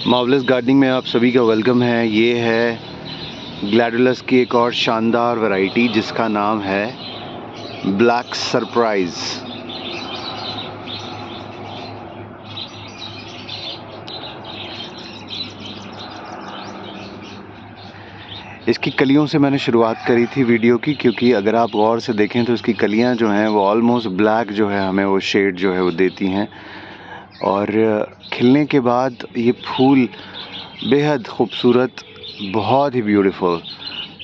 Marvellous gardening में आप सभी का वेलकम है। ये है ग्लैडुलस की एक और शानदार वैरायटी जिसका नाम है ब्लैक सरप्राइज। इसकी कलियों से मैंने शुरुआत करी थी वीडियो की, क्योंकि अगर आप गौर से देखें तो इसकी कलियां जो हैं वो ऑलमोस्ट ब्लैक जो है हमें वो शेड जो है वो देती हैं, और खिलने के बाद ये फूल बेहद खूबसूरत, बहुत ही ब्यूटीफुल,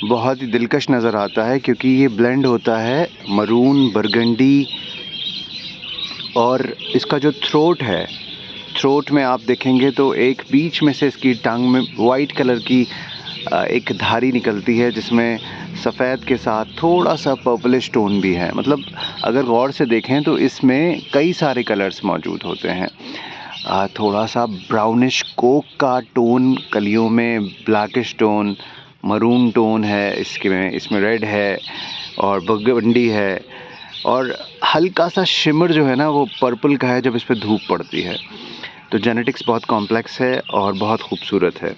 बहुत ही दिलकश नज़र आता है, क्योंकि ये ब्लेंड होता है मरून, बरगंडी, और इसका जो थ्रोट है, थ्रोट में आप देखेंगे तो एक बीच में से इसकी टांग में वाइट कलर की एक धारी निकलती है, जिसमें सफ़ेद के साथ थोड़ा सा पर्पलिश टोन भी है। मतलब अगर गौर से देखें तो इसमें कई सारे कलर्स मौजूद होते हैं। थोड़ा सा ब्राउनिश कोक का टोन कलियों में, ब्लैकिश टोन, मरून टोन है इसमें रेड है और बरगंडी है, और हल्का सा शिमर जो है ना वो पर्पल का है जब इस पर धूप पड़ती है। तो जेनेटिक्स बहुत कॉम्प्लेक्स है और बहुत खूबसूरत है।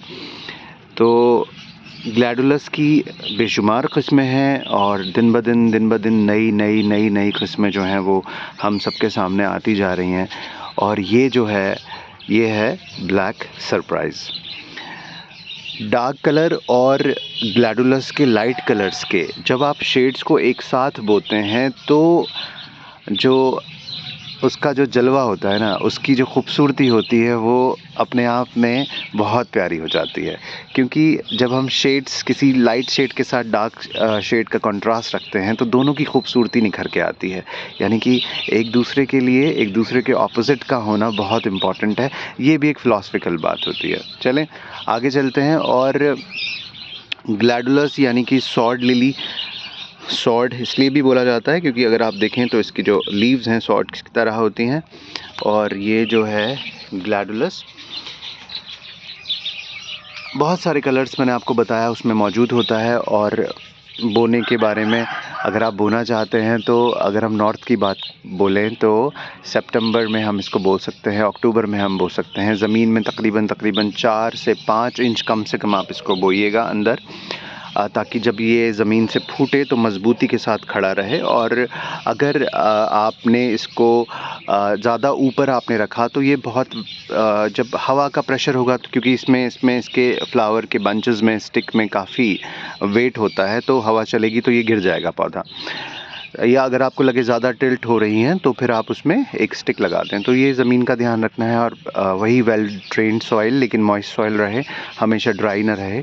तो ग्लैडुलस की बेशुमार किस्में हैं, और दिन ब दिन नई किस्में जो हैं वो हम सबके सामने आती जा रही हैं। और ये है ब्लैक सरप्राइज़। डार्क कलर और ग्लैडुलस के लाइट कलर्स के जब आप शेड्स को एक साथ बोते हैं तो जो उसका जो जलवा होता है ना, उसकी जो खूबसूरती होती है वो अपने आप में बहुत प्यारी हो जाती है। क्योंकि जब हम शेड्स, किसी लाइट शेड के साथ डार्क शेड का कंट्रास्ट रखते हैं तो दोनों की खूबसूरती निखर के आती है। यानी कि एक दूसरे के लिए, एक दूसरे के ऑपोजिट का होना बहुत इम्पॉर्टेंट है। ये भी एक फ़िलॉसफिकल बात होती है। चलें आगे चलते हैं। और ग्लैडुलस यानी कि सॉर्ड लिली, सॉर्ड इसलिए भी बोला जाता है क्योंकि अगर आप देखें तो इसकी जो लीव्स हैं सॉर्ड की तरह होती हैं। और ये जो है ग्लैडुलस, बहुत सारे कलर्स मैंने आपको बताया उसमें मौजूद होता है। और बोने के बारे में अगर आप बोना चाहते हैं तो अगर हम नॉर्थ की बात बोलें तो सितंबर में हम इसको बो सकते हैं, अक्टूबर में हम बो सकते हैं। ज़मीन में तकरीबन 4 से 5 इंच कम से कम आप इसको बोइएगा अंदर, ताकि जब ये ज़मीन से फूटे तो मज़बूती के साथ खड़ा रहे। और अगर आपने इसको ज़्यादा ऊपर आपने रखा तो ये बहुत जब हवा का प्रेशर होगा तो, क्योंकि इसमें इसके फ्लावर के बंचेस में, स्टिक में काफ़ी वेट होता है, तो हवा चलेगी तो ये गिर जाएगा पौधा। या अगर आपको लगे ज़्यादा टिल्ट हो रही हैं तो फिर आप उसमें एक स्टिक लगा दें। तो ये ज़मीन का ध्यान रखना है। और वही वेल ड्रेन्ड सॉइल, लेकिन मॉइस्ट सॉइल रहे, हमेशा ड्राई ना रहे।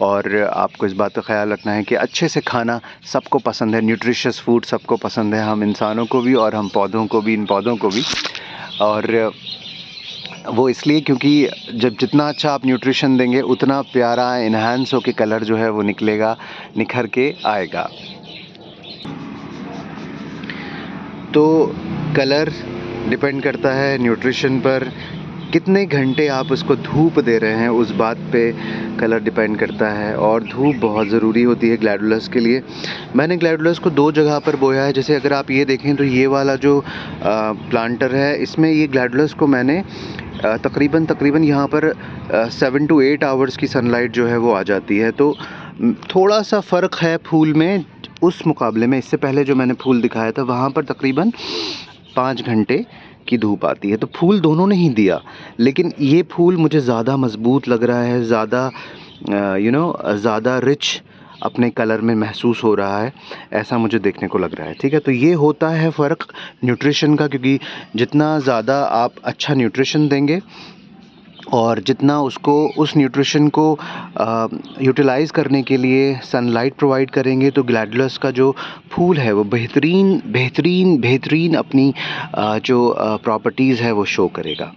और आपको इस बात का ख्याल रखना है कि अच्छे से खाना सबको पसंद है, न्यूट्रिशियस फूड सबको पसंद है, हम इंसानों को भी और हम पौधों को भी, इन पौधों को भी। और वो इसलिए क्योंकि जब जितना अच्छा आप न्यूट्रिशन देंगे उतना प्यारा इन्हांस होकर कलर जो है वो निकलेगा, निखर के आएगा। तो कलर डिपेंड करता है न्यूट्रिशन पर, कितने घंटे आप उसको धूप दे रहे हैं उस बात पे कलर डिपेंड करता है। और धूप बहुत ज़रूरी होती है ग्लैडुलस के लिए। मैंने ग्लैडुलस को 2 जगह पर बोया है। जैसे अगर आप ये देखें तो ये वाला जो प्लांटर है, इसमें ये ग्लैडुलस को मैंने तकरीबन यहाँ पर 7 to 8 आवर्स की सनलाइट जो है वो आ जाती है। तो थोड़ा सा फ़र्क है फूल में उस मुकाबले में। इससे पहले जो मैंने फूल दिखाया था वहाँ पर तकरीबन 5 घंटे की धूप आती है। तो फूल दोनों ने ही दिया, लेकिन ये फूल मुझे ज़्यादा मज़बूत लग रहा है, ज़्यादा ज़्यादा रिच अपने कलर में महसूस हो रहा है, ऐसा मुझे देखने को लग रहा है। ठीक है, तो ये होता है फ़र्क न्यूट्रिशन का, क्योंकि जितना ज़्यादा आप अच्छा न्यूट्रिशन देंगे और जितना उसको, उस न्यूट्रिशन को यूटिलाइज़ करने के लिए सनलाइट प्रोवाइड करेंगे, तो ग्लैडुलस का जो फूल है वो बेहतरीन अपनी जो प्रॉपर्टीज़ है वो शो करेगा।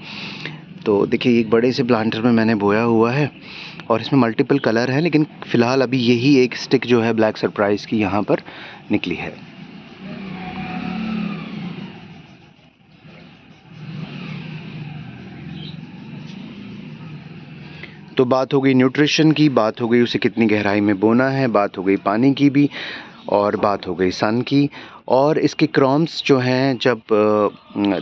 तो देखिए एक बड़े से प्लांटर में मैंने बोया हुआ है और इसमें मल्टीपल कलर हैं, लेकिन फ़िलहाल अभी यही एक स्टिक जो है ब्लैक सरप्राइज़ की यहाँ पर निकली है। तो बात हो गई न्यूट्रिशन की, बात हो गई उसे कितनी गहराई में बोना है, बात हो गई पानी की भी, और बात हो गई सन की। और इसके क्रॉम्स जो हैं, जब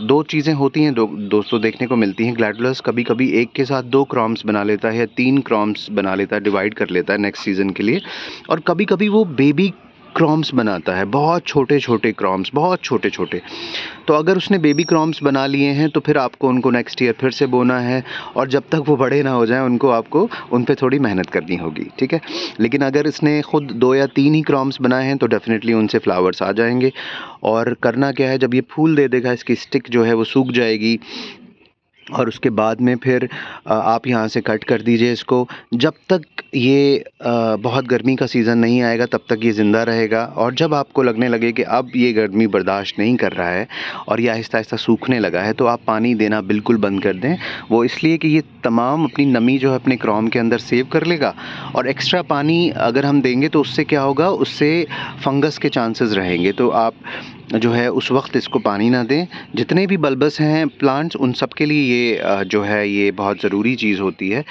दो चीज़ें होती हैं, दोस्तों देखने को मिलती हैं। ग्लैडुलस कभी कभी एक के साथ 2 क्रॉम्स बना लेता है या 3 क्रॉम्स बना लेता है, डिवाइड कर लेता है नेक्स्ट सीज़न के लिए। और कभी कभी वो बेबी क्रॉम्स बनाता है, बहुत छोटे छोटे क्रॉम्स, बहुत छोटे छोटे। तो अगर उसने बेबी क्रॉम्स बना लिए हैं तो फिर आपको उनको नेक्स्ट ईयर फिर से बोना है, और जब तक वो बड़े ना हो जाएं उनको आपको उन पे थोड़ी मेहनत करनी होगी, ठीक है। लेकिन अगर इसने खुद 2 या 3 ही क्रॉम्स बनाए हैं तो डेफिनेटली उनसे फ्लावर्स आ जाएंगे। और करना क्या है, जब ये फूल दे देगा, इसकी स्टिक जो है वो सूख जाएगी, और उसके बाद में फिर आप यहाँ से कट कर दीजिए इसको। जब तक ये बहुत गर्मी का सीज़न नहीं आएगा तब तक ये ज़िंदा रहेगा। और जब आपको लगने लगे कि अब ये गर्मी बर्दाश्त नहीं कर रहा है और ये आहिस्ता आहिस्ता सूखने लगा है, तो आप पानी देना बिल्कुल बंद कर दें। वो इसलिए कि ये तमाम अपनी नमी जो है अपने क्रॉम के अंदर सेव कर लेगा, और एक्स्ट्रा पानी अगर हम देंगे तो उससे क्या होगा, उससे फंगस के चांसेस रहेंगे। तो आप जो है उस वक्त इसको पानी ना दें। जितने भी बल्बस हैं प्लांट्स, उन सब के लिए ये जो है ये बहुत ज़रूरी चीज़ होती है।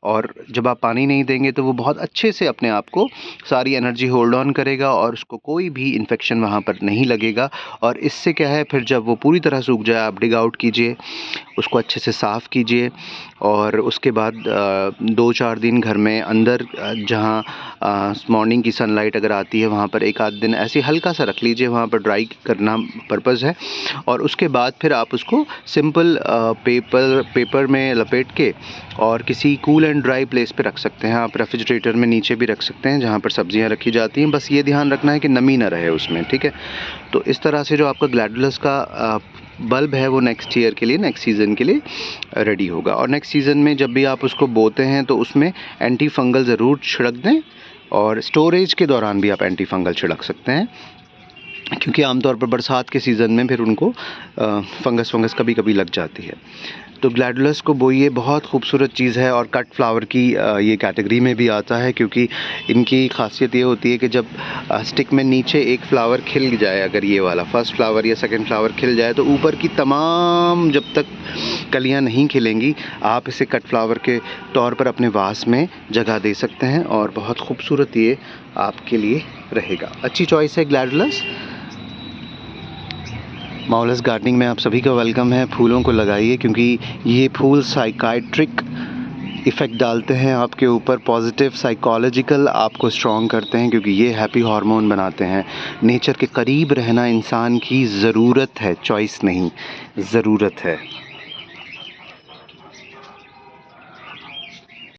और जब आप पानी नहीं देंगे तो वो बहुत अच्छे से अपने आप को सारी एनर्जी होल्ड ऑन करेगा और उसको कोई भी इन्फेक्शन वहाँ पर नहीं लगेगा। और इससे क्या है, फिर जब वो पूरी तरह सूख जाए आप डिग आउट कीजिए, उसको अच्छे से साफ़ कीजिए, और उसके बाद 2-4 दिन घर में अंदर जहाँ मॉर्निंग की सनलाइट अगर आती है वहाँ पर एक आध दिन ऐसे हल्का सा रख लीजिए, वहाँ पर ड्राई करना पर्पज़ है। और उसके बाद फिर आप उसको सिंपल पेपर में लपेट के और किसी कूल एंड ड्राई प्लेस पे रख सकते हैं। आप रेफ्रिजरेटर में नीचे भी रख सकते हैं जहाँ पर सब्जियाँ रखी जाती हैं, बस ये ध्यान रखना है कि नमी ना रहे उसमें, ठीक है। तो इस तरह से जो आपका ग्लैडुलस का बल्ब है वो नेक्स्ट ईयर के लिए, नेक्स्ट सीज़न के लिए रेडी होगा। और नेक्स्ट सीज़न में जब भी आप उसको बोते हैं तो उसमें एंटी फंगल ज़रूर छिड़क दें, और स्टोरेज के दौरान भी आप एंटी फंगल छिड़क सकते हैं, क्योंकि आमतौर पर बरसात के सीज़न में फिर उनको फंगस कभी कभी लग जाती है। तो ग्लैडुलस को बोइए, बहुत खूबसूरत चीज़ है, और कट फ्लावर की ये कैटेगरी में भी आता है, क्योंकि इनकी खासियत ये होती है कि जब स्टिक में नीचे एक फ्लावर खिल जाए, अगर ये वाला फर्स्ट फ्लावर या सेकंड फ्लावर खिल जाए, तो ऊपर की तमाम जब तक कलियां नहीं खिलेंगी आप इसे कट फ्लावर के तौर पर अपने वास में जगह दे सकते हैं, और बहुत खूबसूरत ये आपके लिए रहेगा। अच्छी चॉइस है ग्लैडुलस। माउलस गार्डनिंग में आप सभी का वेलकम है। फूलों को लगाइए, क्योंकि ये फूल साइकाइट्रिक इफ़ेक्ट डालते हैं आपके ऊपर, पॉजिटिव साइकोलॉजिकल आपको स्ट्रॉन्ग करते हैं, क्योंकि ये हैप्पी हार्मोन बनाते हैं। नेचर के करीब रहना इंसान की ज़रूरत है, चॉइस नहीं, ज़रूरत है।